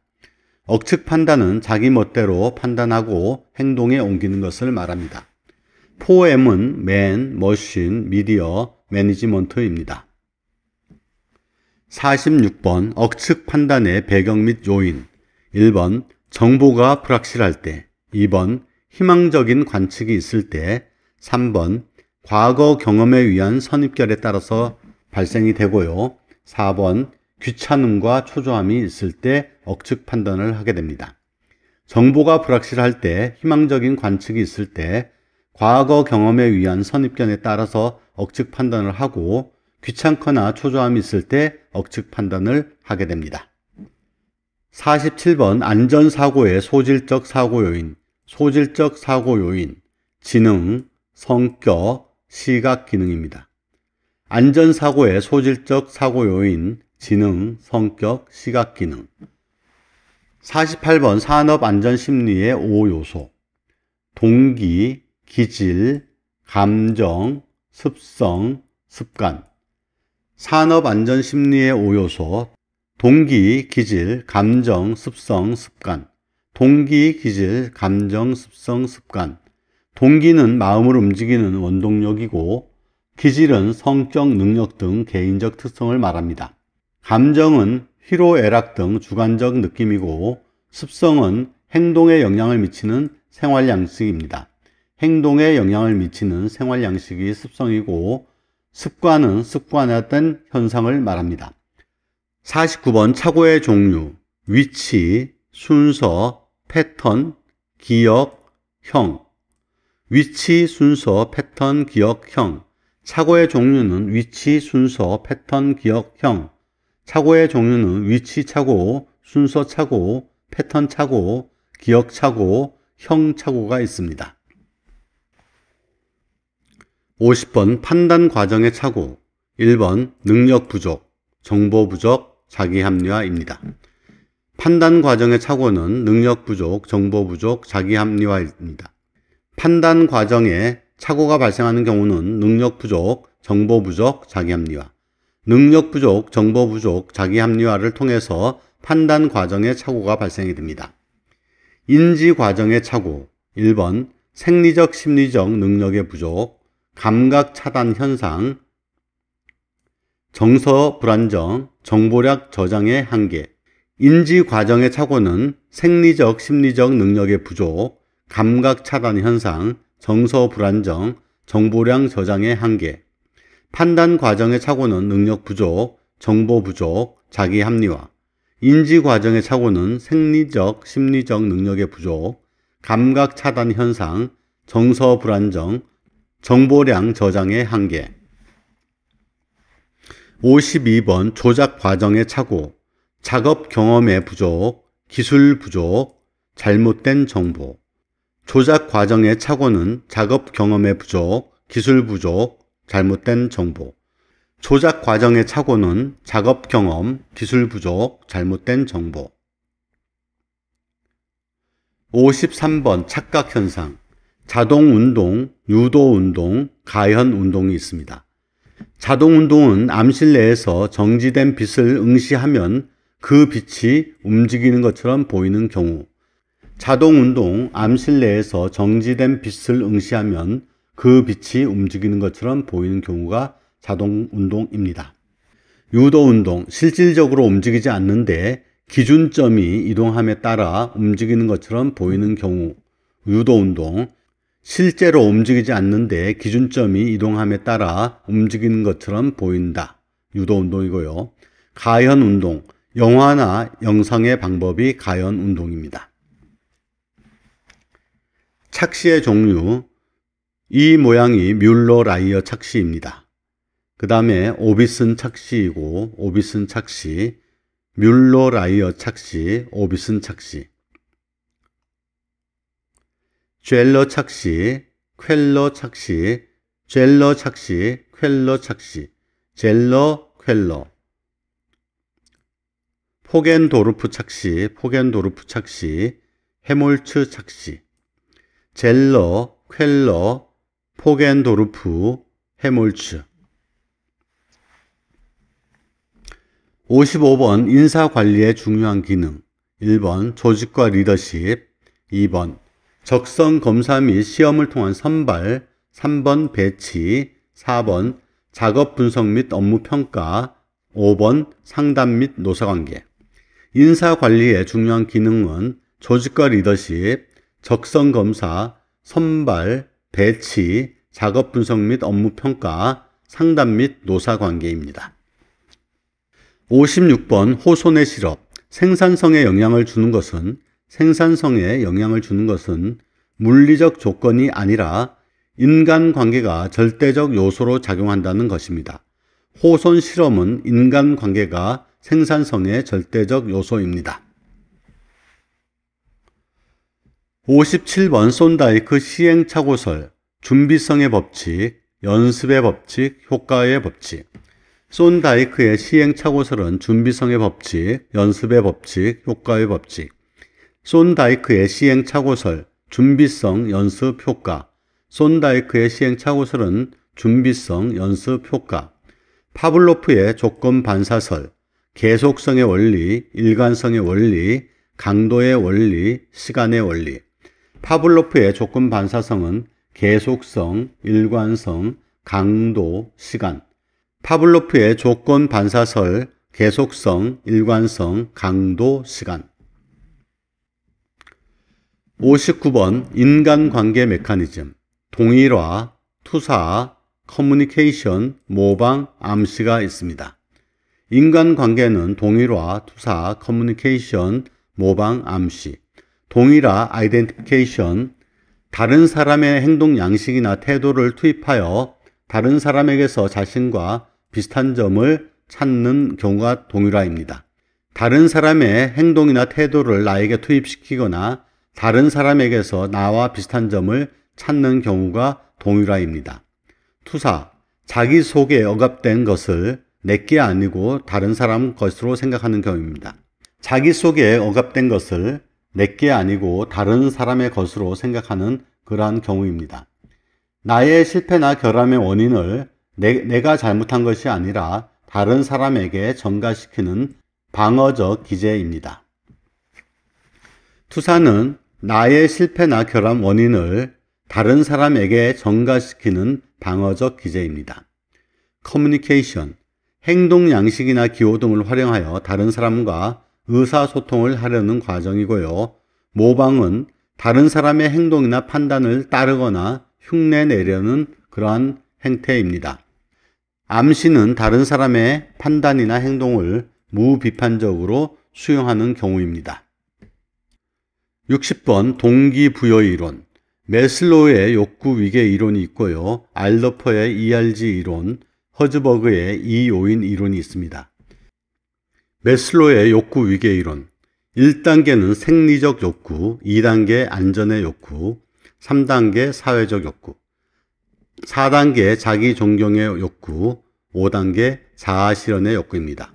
억측 판단은 자기 멋대로 판단하고 행동에 옮기는 것을 말합니다. 포엠은 맨, 머신, 미디어, 매니지먼트입니다. 46번 억측 판단의 배경 및 요인. 1번 정보가 불확실할 때. 2번 희망적인 관측이 있을 때. 3번 과거 경험에 의한 선입결에 따라서 발생이 되고요. 4번 귀찮음과 초조함이 있을 때 억측 판단을 하게 됩니다. 정보가 불확실할 때, 희망적인 관측이 있을 때, 과거 경험에 의한 선입견에 따라서 억측 판단을 하고 귀찮거나 초조함이 있을 때 억측 판단을 하게 됩니다. 47번 안전사고의 소질적 사고 요인. 소질적 사고 요인, 지능, 성격, 시각 기능입니다. 안전사고의 소질적 사고 요인, 지능, 성격, 시각 기능. 48번 산업안전심리의 5요소. 동기, 기질, 감정, 습성, 습관. 산업안전심리의 5요소. 동기, 기질, 감정, 습성, 습관. 동기, 기질, 감정, 습성, 습관. 동기는 마음을 움직이는 원동력이고 기질은 성격, 능력 등 개인적 특성을 말합니다. 감정은 희로애락 등 주관적 느낌이고, 습성은 행동에 영향을 미치는 생활 양식입니다. 행동에 영향을 미치는 생활 양식이 습성이고, 습관은 습관화된 현상을 말합니다. 49번 착오의 종류, 위치, 순서, 패턴, 기억, 형. 위치, 순서, 패턴, 기억, 형. 착오의 종류는 위치, 순서, 패턴, 기억, 형. 착오의 종류는 위치 착오, 순서 착오, 패턴 착오, 기억 착오, 형 착오가 있습니다. 50번 판단 과정의 착오. 1번 능력 부족, 정보 부족, 자기 합리화입니다. 판단 과정의 착오는 능력 부족, 정보 부족, 자기 합리화입니다. 판단 과정에 착오가 발생하는 경우는 능력 부족, 정보 부족, 자기 합리화. 능력 부족, 정보 부족, 자기 합리화를 통해서 판단 과정의 착오가 발생이 됩니다. 인지 과정의 착오. 1번 생리적, 심리적 능력의 부족, 감각 차단 현상, 정서 불안정, 정보력 저장의 한계. 인지 과정의 착오는 생리적, 심리적 능력의 부족, 감각 차단 현상, 정서 불안정, 정보량 저장의 한계. 판단 과정의 착오는 능력 부족, 정보 부족, 자기 합리화. 인지 과정의 착오는 생리적, 심리적 능력의 부족, 감각 차단 현상, 정서 불안정, 정보량 저장의 한계. 52번 조작 과정의 착오, 작업 경험의 부족, 기술 부족, 잘못된 정보. 조작 과정의 착오는 작업 경험의 부족, 기술 부족, 잘못된 정보. 조작 과정의 착오는 작업 경험, 기술 부족, 잘못된 정보. 53번 착각 현상. 자동 운동, 유도 운동, 가현 운동이 있습니다. 자동 운동은 암실 내에서 정지된 빛을 응시하면 그 빛이 움직이는 것처럼 보이는 경우. 자동 운동, 암실 내에서 정지된 빛을 응시하면 그 빛이 움직이는 것처럼 보이는 경우가 자동 운동입니다. 유도 운동, 실질적으로 움직이지 않는데 기준점이 이동함에 따라 움직이는 것처럼 보이는 경우. 유도 운동, 실제로 움직이지 않는데 기준점이 이동함에 따라 움직이는 것처럼 보인다. 유도 운동이고요. 가현 운동, 영화나 영상의 방법이 가현 운동입니다. 착시의 종류, 이 모양이 뮬러-라이어 착시입니다. 그 다음에 오비슨 착시이고, 오비슨 착시, 뮬러-라이어 착시, 오비슨 착시. 죘러 착시, ���러 착시, 죘러 착시, ���러 착시, 젤러, ���러. 포겐도르프 착시, 포겐도르프 착시, 헤몰츠 착시. 젤러, ���러, 포겐도르프, 헤몰츠. 55번 인사관리의 중요한 기능. 1번 조직과 리더십, 2번 적성검사 및 시험을 통한 선발, 3번 배치, 4번 작업 분석 및 업무 평가, 5번 상담 및 노사관계. 인사관리의 중요한 기능은 조직과 리더십, 적성검사, 선발, 배치, 작업 분석 및 업무 평가, 상담 및 노사관계입니다. 56번 호손의 실업. 생산성에 영향을 주는 것은 물리적 조건이 아니라 인간관계가 절대적 요소로 작용한다는 것입니다. 호손 실험은 인간관계가 생산성의 절대적 요소입니다. 57번 손다이크 시행착오설. 준비성의 법칙, 연습의 법칙, 효과의 법칙. 손다이크의 시행착오설은 준비성의 법칙, 연습의 법칙, 효과의 법칙. 손다이크의 시행착오설, 준비성, 연습, 효과. 손다이크의 시행착오설은 준비성, 연습, 효과. 파블로프의 조건 반사설, 계속성의 원리, 일관성의 원리, 강도의 원리, 시간의 원리. 파블로프의 조건 반사성은 계속성, 일관성, 강도, 시간. 파블로프의 조건 반사설, 계속성, 일관성, 강도, 시간. 59번 인간관계 메커니즘. 동일화, 투사, 커뮤니케이션, 모방, 암시가 있습니다. 인간관계는 동일화, 투사, 커뮤니케이션, 모방, 암시. 동일화, 아이덴티피케이션, 다른 사람의 행동 양식이나 태도를 투입하여 다른 사람에게서 자신과 비슷한 점을 찾는 경우가 동일화입니다. 다른 사람의 행동이나 태도를 나에게 투입시키거나 다른 사람에게서 나와 비슷한 점을 찾는 경우가 동일화입니다. 투사, 자기 속에 억압된 것을 내게 아니고 다른 사람 것으로 생각하는 경우입니다. 자기 속에 억압된 것을 내게 아니고 다른 사람의 것으로 생각하는 그러한 경우입니다. 나의 실패나 결함의 원인을 내가 잘못한 것이 아니라 다른 사람에게 전가시키는 방어적 기제입니다. 투사는 나의 실패나 결함 원인을 다른 사람에게 전가시키는 방어적 기제입니다. 커뮤니케이션, 행동 양식이나 기호 등을 활용하여 다른 사람과 의사소통을 하려는 과정이고요. 모방은 다른 사람의 행동이나 판단을 따르거나 흉내내려는 그러한 행태입니다. 암시는 다른 사람의 판단이나 행동을 무비판적으로 수용하는 경우입니다. 60번 동기부여 이론. 매슬로우의 욕구 위계 이론이 있고요. 알더퍼의 ERG 이론, 허즈버그의 이요인 이론이 있습니다. 매슬로우의 욕구 위계 이론. 1단계는 생리적 욕구, 2단계 안전의 욕구, 3단계 사회적 욕구, 4단계 자기 존경의 욕구, 5단계 자아실현의 욕구입니다.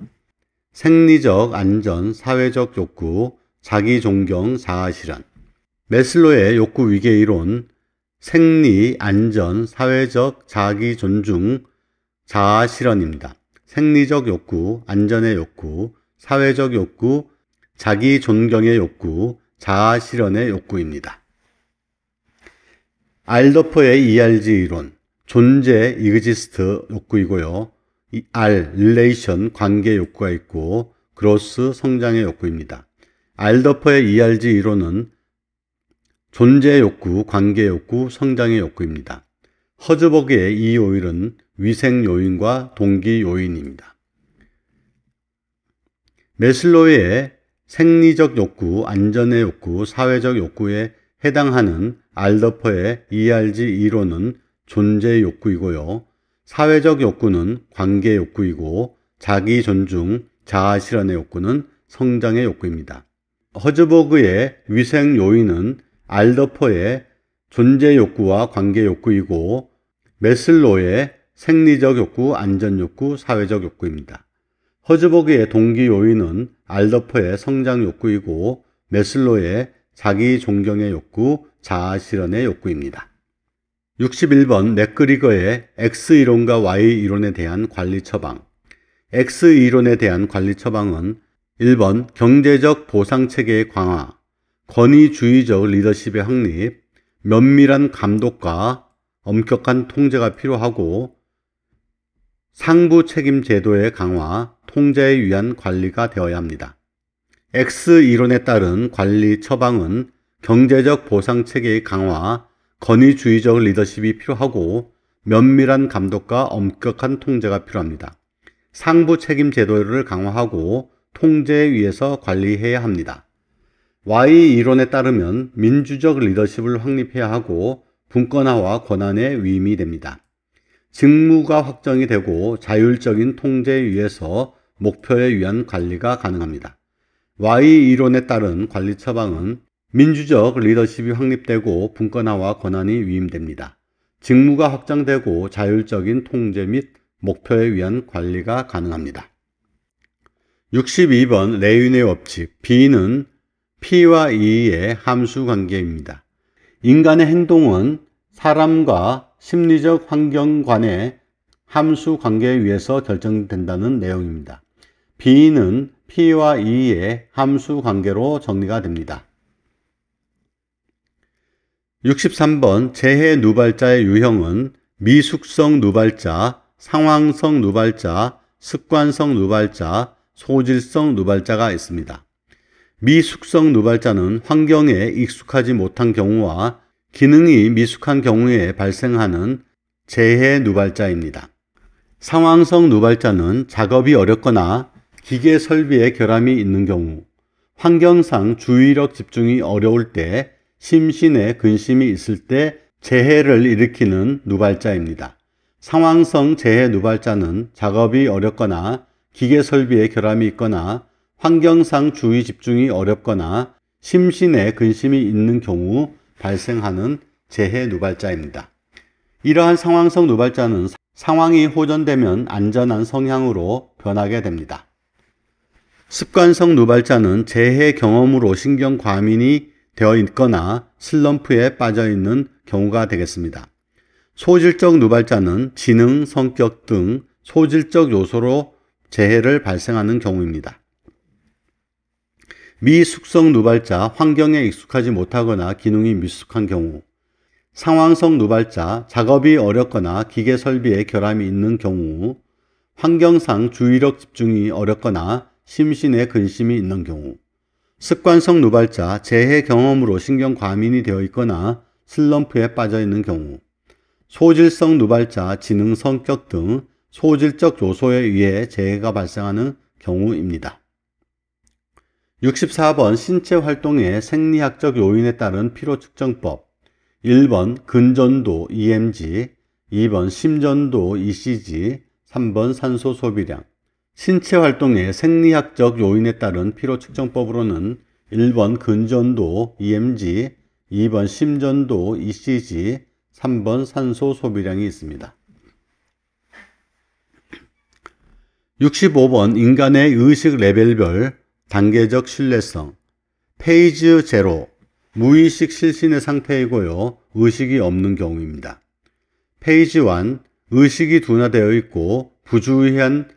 생리적, 안전, 사회적 욕구, 자기 존경, 자아실현. 매슬로우의 욕구 위계 이론, 생리, 안전, 사회적, 자기 존중, 자아실현입니다. 생리적 욕구, 안전의 욕구, 사회적 욕구, 자기 존경의 욕구, 자아실현의 욕구입니다. 알더퍼의 ERG 이론, 존재, exist 욕구이고요. R, relation, 관계 욕구가 있고, growth, 성장의 욕구입니다. 알더퍼의 ERG 이론은 존재 욕구, 관계 욕구, 성장의 욕구입니다. 허즈버그의 이 요인은 위생 요인과 동기 요인입니다. 매슬로우의 생리적 욕구, 안전의 욕구, 사회적 욕구에 해당하는 알더퍼의 ERG 이론은 존재 욕구이고요. 사회적 욕구는 관계 욕구이고 자기 존중, 자아 실현의 욕구는 성장의 욕구입니다. 허즈버그의 위생 요인은 알더퍼의 존재 욕구와 관계 욕구이고 매슬로우의 생리적 욕구, 안전 욕구, 사회적 욕구입니다. 허즈버그의 동기 요인은 알더퍼의 성장 욕구이고 매슬로우의 자기 존경의 욕구, 자아 실현의 욕구입니다. 61번 맥그리거의 X이론과 Y이론에 대한 관리 처방. X이론에 대한 관리 처방은 1번 경제적 보상체계의 강화, 권위주의적 리더십의 확립, 면밀한 감독과 엄격한 통제가 필요하고 상부 책임 제도의 강화, 통제에 의한 관리가 되어야 합니다. X이론에 따른 관리 처방은 경제적 보상체계의 강화, 권위주의적 리더십이 필요하고 면밀한 감독과 엄격한 통제가 필요합니다. 상부 책임 제도를 강화하고 통제에 의해서 관리해야 합니다. Y이론에 따르면 민주적 리더십을 확립해야 하고 분권화와 권한의 위임이 됩니다. 직무가 확정이 되고 자율적인 통제에 의해서 목표에 의한 관리가 가능합니다. Y이론에 따른 관리 처방은 민주적 리더십이 확립되고 분권화와 권한이 위임됩니다. 직무가 확정되고 자율적인 통제 및 목표에 의한 관리가 가능합니다. 62번 레윈의 법칙. B는 P와 E의 함수 관계입니다. 인간의 행동은 사람과 심리적 환경 간의 함수 관계에 의해서 결정된다는 내용입니다. B는 P와 E의 함수 관계로 정리가 됩니다. 63번 재해 누발자의 유형은 미숙성 누발자, 상황성 누발자, 습관성 누발자, 소질성 누발자가 있습니다. 미숙성 누발자는 환경에 익숙하지 못한 경우와 기능이 미숙한 경우에 발생하는 재해 누발자입니다. 상황성 누발자는 작업이 어렵거나 기계 설비에 결함이 있는 경우, 환경상 주의력 집중이 어려울 때, 심신에 근심이 있을 때 재해를 일으키는 누발자입니다. 상황성 재해 누발자는 작업이 어렵거나 기계 설비에 결함이 있거나 환경상 주의 집중이 어렵거나 심신에 근심이 있는 경우 발생하는 재해 누발자입니다. 이러한 상황성 누발자는 상황이 호전되면 안전한 성향으로 변하게 됩니다. 습관성 누발자는 재해 경험으로 신경 과민이 되어 있거나 슬럼프에 빠져 있는 경우가 되겠습니다. 소질적 누발자는 지능, 성격 등 소질적 요소로 재해를 발생하는 경우입니다. 미숙성 누발자, 환경에 익숙하지 못하거나 기능이 미숙한 경우, 상황성 누발자, 작업이 어렵거나 기계 설비에 결함이 있는 경우, 환경상 주의력 집중이 어렵거나 심신에 근심이 있는 경우, 습관성 누발자, 재해 경험으로 신경 과민이 되어 있거나 슬럼프에 빠져 있는 경우, 소질성 누발자, 지능, 성격 등 소질적 요소에 의해 재해가 발생하는 경우입니다. 64번 신체 활동의 생리학적 요인에 따른 피로 측정법. 1번 근전도 EMG, 2번 심전도 ECG, 3번 산소 소비량. 신체 활동의 생리학적 요인에 따른 피로 측정법으로는 1번 근전도 EMG, 2번 심전도 ECG, 3번 산소 소비량이 있습니다. 65번 인간의 의식 레벨별 단계적 신뢰성. 페이지 0, 무의식 실신의 상태이고요. 의식이 없는 경우입니다. 페이지 1, 의식이 둔화되어 있고 부주의한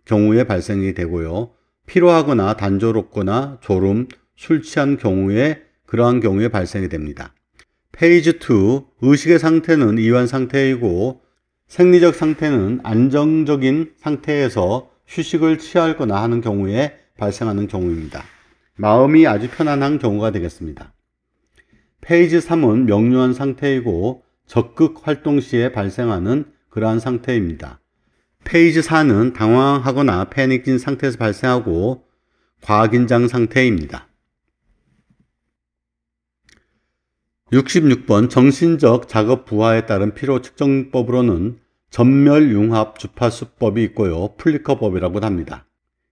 경우에 발생이 되고요. 피로하거나 단조롭거나 졸음, 술 취한 경우에 그러한 경우에 발생이 됩니다. 페이지 2, 의식의 상태는 이완 상태이고 생리적 상태는 안정적인 상태에서 휴식을 취하거나 하는 경우에 발생하는 경우입니다. 마음이 아주 편안한 경우가 되겠습니다. 페이지 3은 명료한 상태이고 적극 활동 시에 발생하는 그러한 상태입니다. 페이지 4는 당황하거나 패닉인 상태에서 발생하고 과긴장 상태입니다. 66번 정신적 작업 부하에 따른 피로 측정법으로는 전멸융합 주파수법이 있고요. 플리커법이라고도 합니다.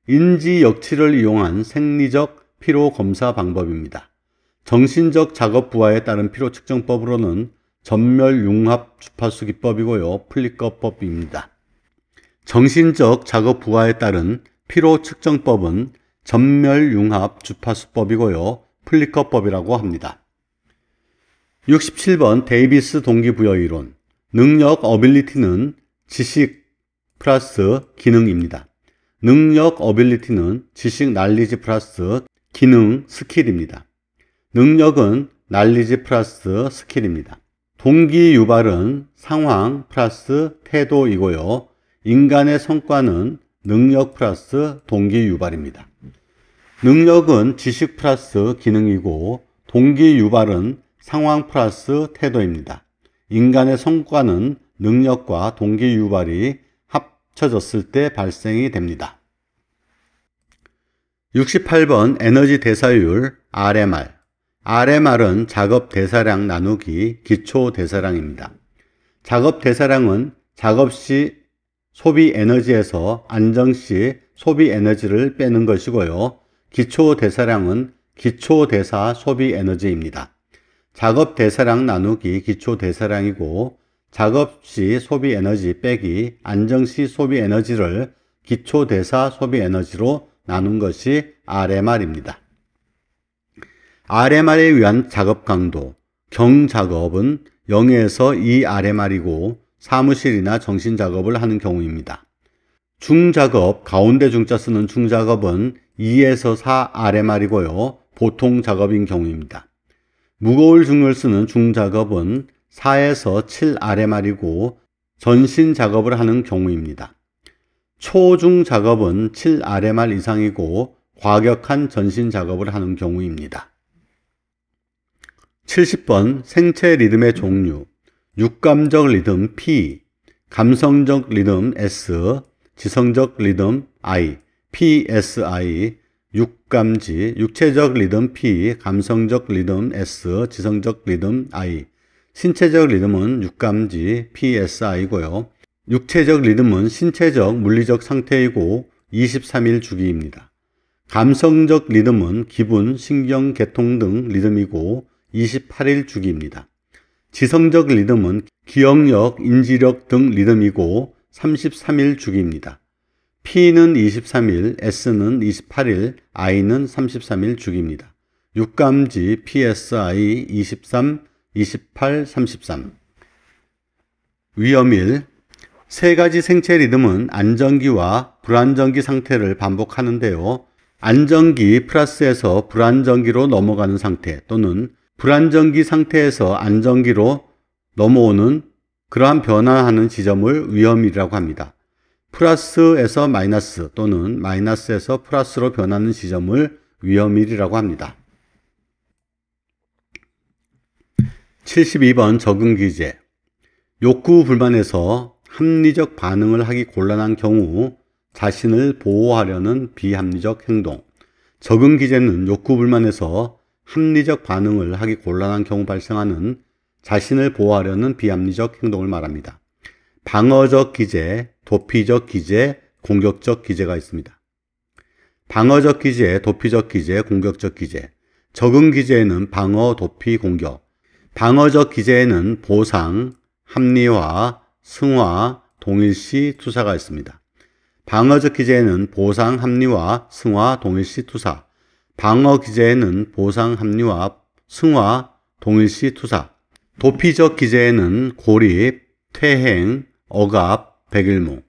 인지 역치를 이용한 생리적 피로 검사 방법입니다. 정신적 작업 부하에 따른 피로 측정법으로는 전멸융합 주파수 기법이고요. 플리커법입니다. 정신적 작업 부하에 따른 피로 측정법은 전멸융합 주파수법이고요. 플리커법이라고 합니다. 67번 데이비스 동기부여 이론. 능력 어빌리티는 지식 플러스 기능입니다. 능력 어빌리티는 지식 날리지 플러스 기능 스킬입니다. 능력은 날리지 플러스 스킬입니다. 동기 유발은 상황 플러스 태도이고요. 인간의 성과는 능력 플러스 동기 유발입니다. 능력은 지식 플러스 기능이고 동기 유발은 상황 플러스 태도입니다. 인간의 성과는 능력과 동기 유발이 합쳐졌을 때 발생이 됩니다. 68번 에너지 대사율 RMR. RMR은 작업 대사량 나누기 기초 대사량입니다. 작업 대사량은 작업 시 소비 에너지에서 안정 시 소비 에너지를 빼는 것이고요. 기초 대사량은 기초 대사 소비 에너지입니다. 작업 대사량 나누기 기초 대사량이고 작업 시 소비 에너지 빼기 안정 시 소비 에너지를 기초 대사 소비 에너지로 나눈 것이 RMR입니다. RMR에 의한 작업 강도, 경작업은 0에서 2RMR이고 사무실이나 정신작업을 하는 경우입니다. 중작업, 가운데 중자 쓰는 중작업은 2에서 4RMR이고요. 보통 작업인 경우입니다. 무거울 중을 쓰는 중작업은 4에서 7RMR이고 전신 작업을 하는 경우입니다. 초중 작업은 7RMR 이상이고 과격한 전신 작업을 하는 경우입니다. 70번 생체 리듬의 종류. 육감적 리듬 P, 감성적 리듬 S, 지성적 리듬 I, PSI, 육감지, 육체적 리듬 P, 감성적 리듬 S, 지성적 리듬 I, 신체적 리듬은 육감지 PSI고요. 육체적 리듬은 신체적, 물리적 상태이고 23일 주기입니다. 감성적 리듬은 기분, 신경, 계통 등 리듬이고 28일 주기입니다. 지성적 리듬은 기억력, 인지력 등 리듬이고 33일 주기입니다. P는 23일, S는 28일, I는 33일 주기입니다. 육감지 PSI 23, 28, 33. 위험일. 세 가지 생체 리듬은 안정기와 불안정기 상태를 반복하는데요. 안정기 플러스에서 불안정기로 넘어가는 상태 또는 불안정기 상태에서 안정기로 넘어오는 그러한 변화하는 지점을 위험이라고 합니다. 플러스에서 마이너스 또는 마이너스에서 플러스로 변하는 지점을 위험일이라고 합니다. 72번 적응기제. 욕구 불만에서 합리적 반응을 하기 곤란한 경우 자신을 보호하려는 비합리적 행동. 적응기제는 욕구 불만에서 합리적 반응을 하기 곤란한 경우 발생하는 자신을 보호하려는 비합리적 행동을 말합니다. 방어적 기제, 도피적 기제, 공격적 기제가 있습니다. 방어적 기제, 도피적 기제, 공격적 기제. 적응 기제에는 방어, 도피, 공격. 방어적 기제에는 보상, 합리화, 승화, 동일시, 투사가 있습니다. 방어적 기제에는 보상, 합리화, 승화, 동일시, 투사. 방어 기제에는 보상, 합리화, 승화, 동일시, 투사. 도피적 기제에는 고립, 퇴행, 억압, 백일몽.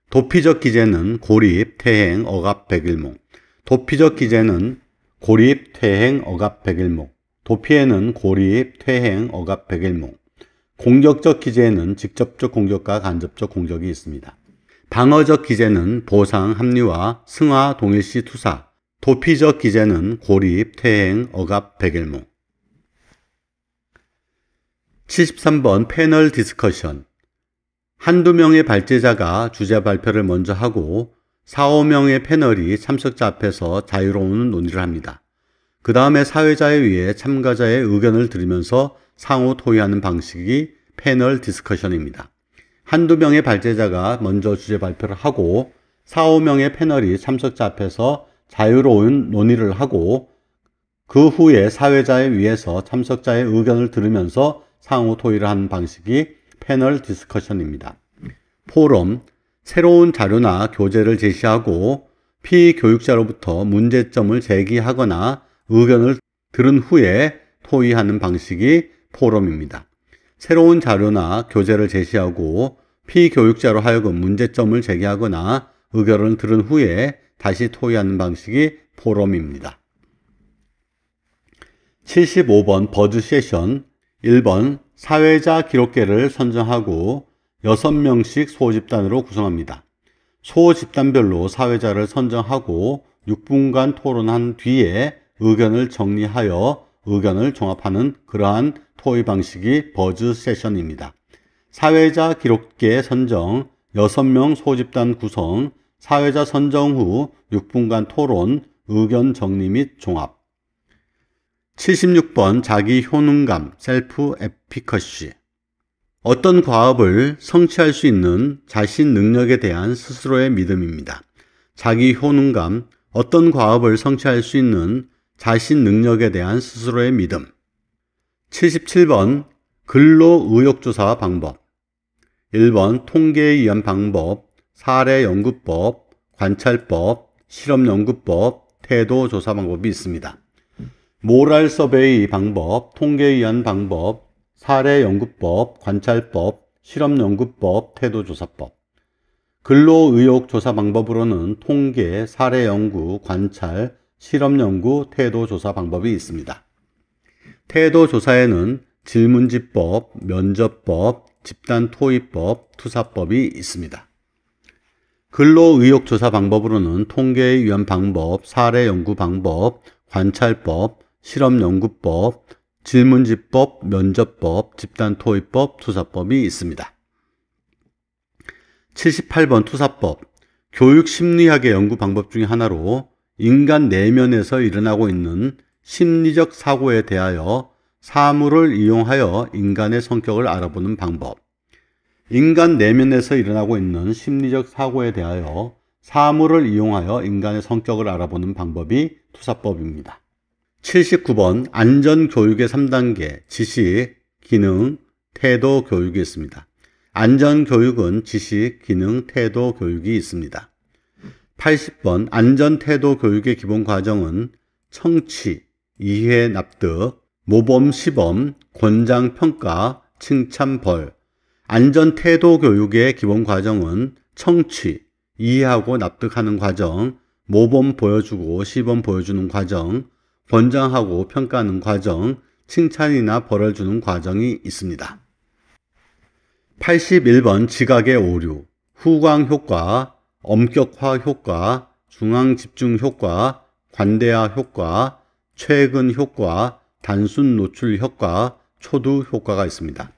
도피적 기제는 고립, 퇴행, 억압, 백일몽. 도피적 기제는 고립, 퇴행, 억압, 백일몽. 도피에는 고립, 퇴행, 억압, 백일몽. 공격적 기제에는 직접적 공격과 간접적 공격이 있습니다. 방어적 기제는 보상, 합리화, 승화, 동일시, 투사. 도피적 기제는 고립, 퇴행, 억압, 백일몽. 73번 패널 디스커션. 한두 명의 발제자가 주제 발표를 먼저 하고 4, 5명의 패널이 참석자 앞에서 자유로운 논의를 합니다. 그 다음에 사회자에 의해 참가자의 의견을 들으면서 상호 토의하는 방식이 패널 디스커션입니다. 한두 명의 발제자가 먼저 주제 발표를 하고 4, 5명의 패널이 참석자 앞에서 자유로운 논의를 하고 그 후에 사회자에 의해서 참석자의 의견을 들으면서 상호 토의를 하는 방식이 패널 디스커션입니다. 포럼, 새로운 자료나 교재를 제시하고 피교육자로부터 문제점을 제기하거나 의견을 들은 후에 토의하는 방식이 포럼입니다. 새로운 자료나 교재를 제시하고 피교육자로 하여금 문제점을 제기하거나 의견을 들은 후에 다시 토의하는 방식이 포럼입니다. 75번 버즈 세션. 1번 사회자 기록계를 선정하고 6명씩 소집단으로 구성합니다. 소집단별로 사회자를 선정하고 6분간 토론한 뒤에 의견을 정리하여 의견을 종합하는 그러한 토의 방식이 버즈 세션입니다. 사회자 기록계 선정, 6명 소집단 구성, 사회자 선정 후 6분간 토론, 의견 정리 및 종합. 76번 자기 효능감, 셀프 에피커시. 어떤 과업을 성취할 수 있는 자신 능력에 대한 스스로의 믿음입니다. 자기 효능감, 어떤 과업을 성취할 수 있는 자신 능력에 대한 스스로의 믿음. 77번 근로의욕조사 방법. 1번 통계에 의한 방법, 사례연구법, 관찰법, 실험연구법, 태도조사 방법이 있습니다. 모랄 서베이 방법, 통계에 의한 방법, 사례연구법, 관찰법, 실험연구법, 태도조사법. 근로의욕조사 방법으로는 통계, 사례연구, 관찰, 실험연구, 태도조사 방법이 있습니다. 태도조사에는 질문지법, 면접법, 집단토의법, 투사법이 있습니다. 근로의욕조사 방법으로는 통계에 의한 방법, 사례 연구 방법, 관찰법, 실험연구법, 질문지법, 면접법, 집단토의법, 투사법이 있습니다. 78번 투사법. 교육심리학의 연구 방법 중에 하나로 인간 내면에서 일어나고 있는 심리적 사고에 대하여 사물을 이용하여 인간의 성격을 알아보는 방법. 인간 내면에서 일어나고 있는 심리적 사고에 대하여 사물을 이용하여 인간의 성격을 알아보는 방법이 투사법입니다. 79번 안전교육의 3단계 지식, 기능, 태도 교육이 있습니다. 안전교육은 지식, 기능, 태도 교육이 있습니다. 80번 안전태도 교육의 기본 과정은 청취, 이해, 납득, 모범, 시범, 권장, 평가, 칭찬, 벌. 안전태도 교육의 기본 과정은 청취, 이해하고 납득하는 과정, 모범 보여주고 시범 보여주는 과정, 권장하고 평가하는 과정, 칭찬이나 벌을 주는 과정이 있습니다. 81번 지각의 오류, 후광 효과, 엄격화 효과, 중앙 집중 효과, 관대화 효과, 최근 효과, 단순 노출 효과, 초두 효과가 있습니다.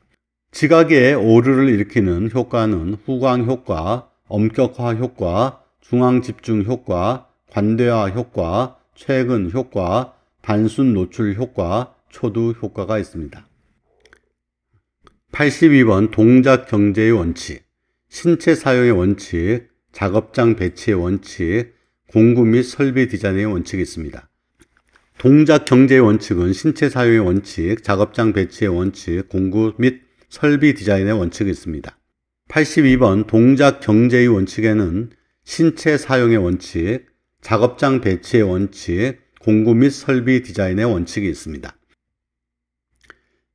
지각의 오류를 일으키는 효과는 후광 효과, 엄격화 효과, 중앙 집중 효과, 관대화 효과, 최근 효과, 단순 노출 효과, 초두 효과가 있습니다. 82번 동작 경제의 원칙, 신체 사용의 원칙, 작업장 배치의 원칙, 공구 및 설비 디자인의 원칙이 있습니다. 동작 경제의 원칙은 신체 사용의 원칙, 작업장 배치의 원칙, 공구 및 설비 디자인의 원칙이 있습니다. 82번 동작 경제의 원칙에는 신체 사용의 원칙, 작업장 배치의 원칙, 공구 및 설비 디자인의 원칙이 있습니다.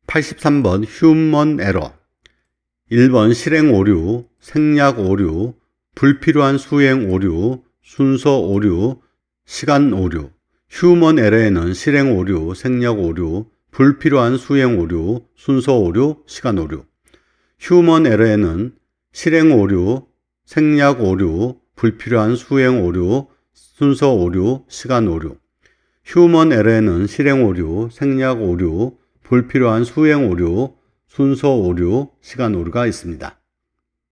83번 휴먼 에러. 1번 실행 오류, 생략 오류, 불필요한 수행 오류, 순서 오류, 시간 오류. 휴먼 에러에는 실행 오류, 생략 오류, 불필요한 수행 오류, 순서 오류, 시간 오류. 휴먼 에러에는 실행 오류, 생략 오류, 불필요한 수행 오류, 순서 오류, 시간 오류. 휴먼 에러에는 실행 오류, 생략 오류, 불필요한 수행 오류, 순서 오류, 시간 오류가 있습니다.